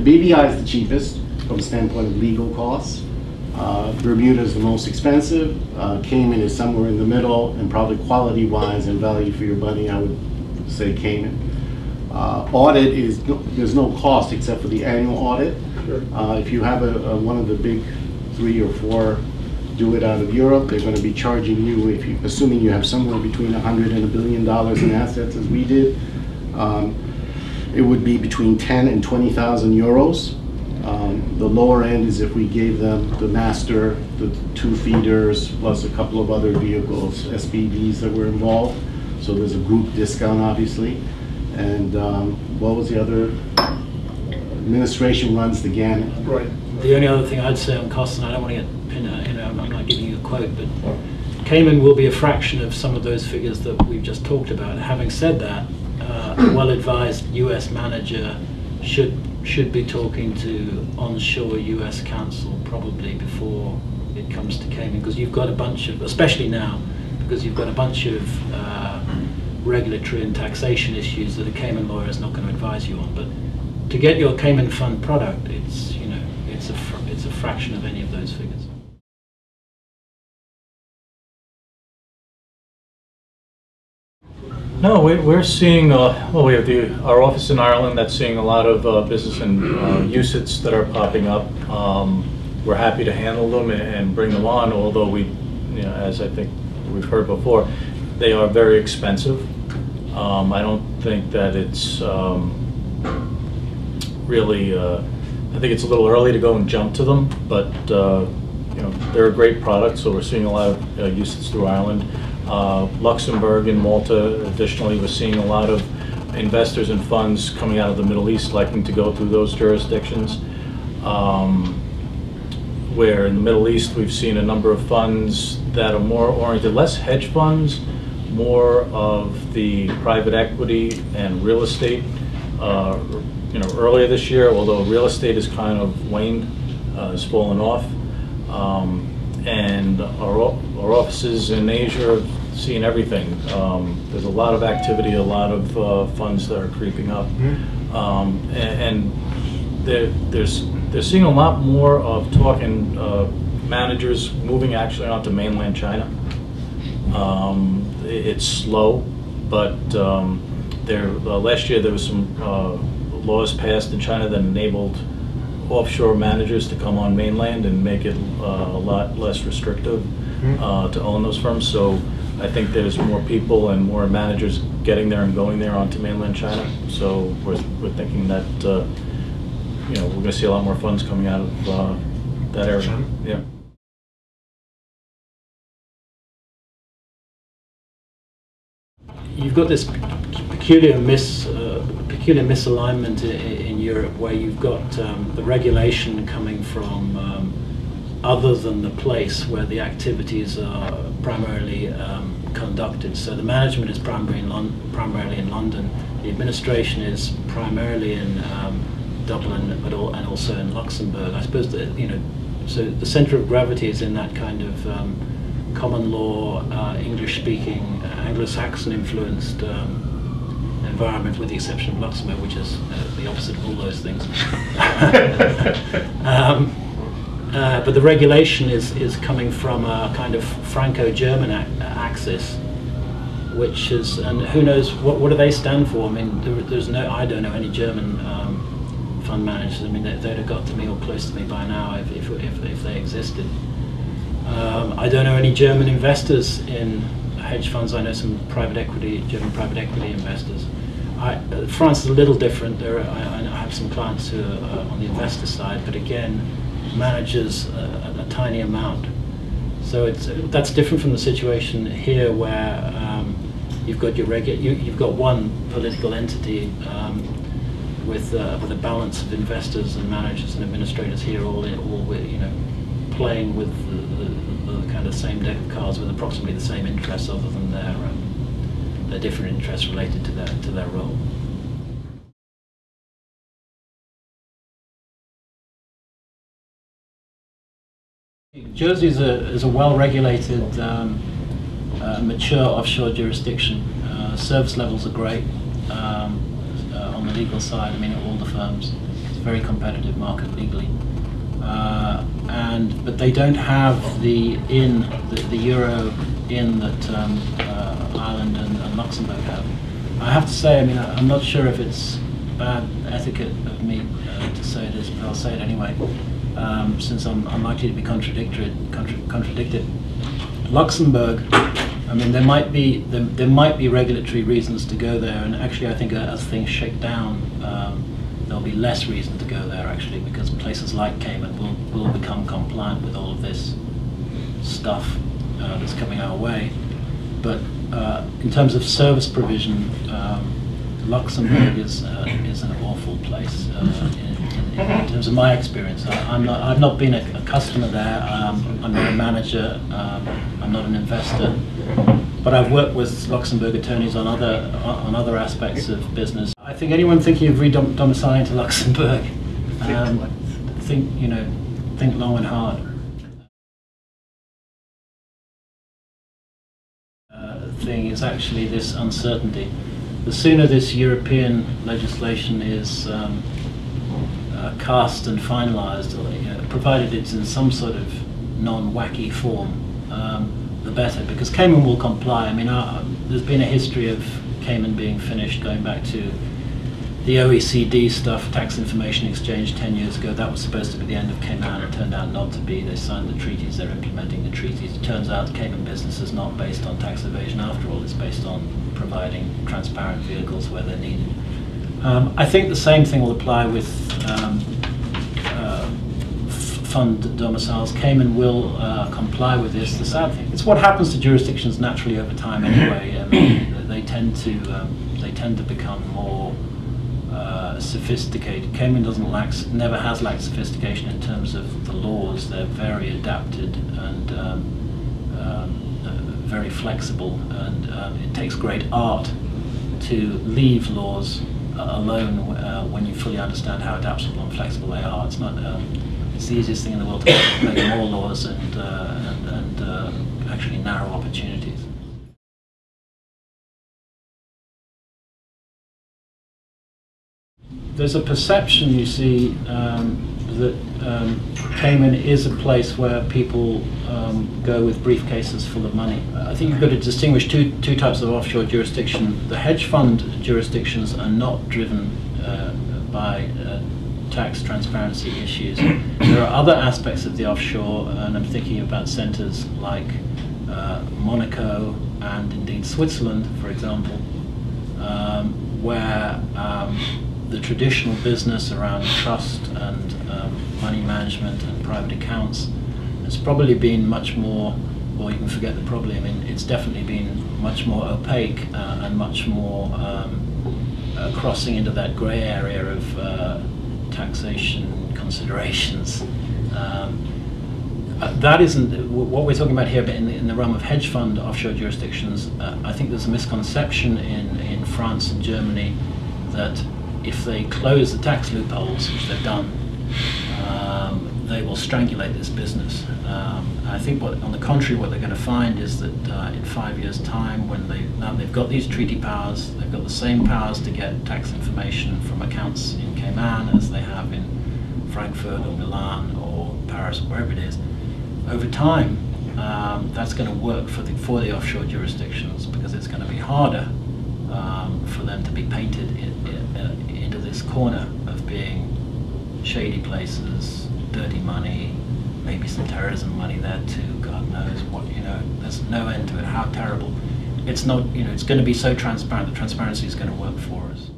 BVI is the cheapest from the standpoint of legal costs. Bermuda is the most expensive. Cayman is somewhere in the middle, and probably quality-wise and value for your money, I would say Cayman. Audit is, there's no cost except for the annual audit. Sure. If you have one of the big 3 or 4 do it out of Europe, they're going to be charging you, assuming you have somewhere between $100 and $1 billion in assets, as we did, it would be between 10 and 20,000 euros. The lower end is if we gave them the master, the 2 feeders, plus a couple of other vehicles, SPVs that were involved. So there's a group discount, obviously. And what was the other? Administration runs the gamut. Right. The only other thing I'd say on costs, and I don't want to get I'm not giving you a quote, but Cayman will be a fraction of some of those figures that we've just talked about. Having said that, a well-advised US manager should be talking to onshore US counsel probably before it comes to Cayman, because you've got a bunch of, especially now, because you've got a bunch of regulatory and taxation issues that a Cayman lawyer is not going to advise you on. But to get your Cayman fund product, it's it's a fraction of any of those figures. No, we're seeing, well, we have our office in Ireland that's seeing a lot of business and UCITS that are popping up. We're happy to handle them and bring them on, although we, as I think we've heard before, they are very expensive. I don't think that it's really, I think it's a little early to go and jump to them, but they're a great product, so we're seeing a lot of UCITS through Ireland. Luxembourg and Malta, additionally, we're seeing a lot of investors and funds coming out of the Middle East liking to go through those jurisdictions. Where in the Middle East we've seen a number of funds that are more oriented, less hedge funds, more of the private equity and real estate. Earlier this year, although real estate has kind of waned, has fallen off. And our offices in Asia are seeing everything. There's a lot of activity, a lot of funds that are creeping up, and they're seeing a lot more of talking managers moving actually onto mainland China. It's slow, but last year there was some laws passed in China that enabled offshore managers to come on mainland and make it a lot less restrictive to own those firms. So I think there's more people and more managers getting there and going there onto mainland China. So we're thinking that we're going to see a lot more funds coming out of that area. Yeah. You've got this peculiar misalignment in Europe, where you've got the regulation coming from other than the place where the activities are primarily conducted. So the management is primarily in London. The administration is primarily in Dublin, and also in Luxembourg. I suppose that so the centre of gravity is in that kind of common law, English-speaking, Anglo-Saxon influenced environment, with the exception of Luxembourg, which is the opposite of all those things. But the regulation is coming from a kind of Franco-German axis, which is, and who knows what do they stand for? I mean, I don't know any German fund managers. I mean, they'd have got to me or close to me by now if they existed. I don't know any German investors in hedge funds. I know some German private equity investors. France is a little different. I have some clients who are on the investor side, but again, manages a tiny amount. So that's different from the situation here, where you've got you've got one political entity with a balance of investors and managers and administrators here, all playing with the kind of same deck of cards with approximately the same interests, other than their different interests related to their role. Jersey is a well-regulated, mature offshore jurisdiction. Service levels are great on the legal side. I mean, all the firms. very competitive market legally. But they don't have the euro in that Ireland and Luxembourg have. I have to say, I mean, I'm not sure if it's bad etiquette of me to say this, but I'll say it anyway, since I'm unlikely to be contradicted. Luxembourg, I mean, there might be regulatory reasons to go there, and actually I think as things shake down, there'll be less reason to go there actually, because places like Cayman will become compliant with all of this stuff that's coming our way. But in terms of service provision, Luxembourg is an awful place in terms of my experience. I've not been a customer there. I'm not a manager. I'm not an investor. But I've worked with Luxembourg attorneys on other aspects of business. I think anyone thinking of re-domiciling to Luxembourg, think long and hard. Thing is actually this uncertainty. The sooner this European legislation is cast and finalised, provided it's in some sort of non-wacky form, the better, because Cayman will comply. I mean, there's been a history of Cayman being finished going back to the OECD stuff, tax information exchange 10 years ago. That was supposed to be the end of Cayman. It turned out not to be. They signed the treaties, they're implementing the treaties. It turns out Cayman business is not based on tax evasion after all, it's based on providing transparent vehicles where they're needed. I think the same thing will apply with fund domiciles. Cayman will comply with this. The sad thing, it's what happens to jurisdictions naturally over time anyway. They tend to become more sophisticated. Cayman never has lacked sophistication in terms of the laws. They're very adapted and very flexible, and it takes great art to leave laws alone when you fully understand how adaptable and flexible they are. It's not. It's the easiest thing in the world to make more laws and actually narrow opportunities. There's a perception, you see, that Cayman is a place where people go with briefcases full of money. I think you've got to distinguish two types of offshore jurisdiction. The hedge fund jurisdictions are not driven by tax transparency issues. There are other aspects of the offshore, and I'm thinking about centres like Monaco and indeed Switzerland, for example, where the traditional business around trust and money management and private accounts has probably been much more, well, you can forget the probably, I mean, it's definitely been much more opaque and much more crossing into that grey area of taxation considerations. That isn't what we're talking about here, but in the realm of hedge fund offshore jurisdictions, I think there's a misconception in France and Germany that if they close the tax loopholes, which they've done, they will strangulate this business. I think on the contrary, what they're going to find is that in 5 years' time, when they've got these treaty powers, they've got the same powers to get tax information from accounts in Cayman as they have in Frankfurt or Milan or Paris or wherever it is. Over time, that's going to work for the offshore jurisdictions, because it's going to be harder for them to be painted into this corner of being shady places, dirty money, maybe some terrorism money there too, God knows what, there's no end to it, how terrible. It's not, it's going to be so transparent, the transparency is going to work for us.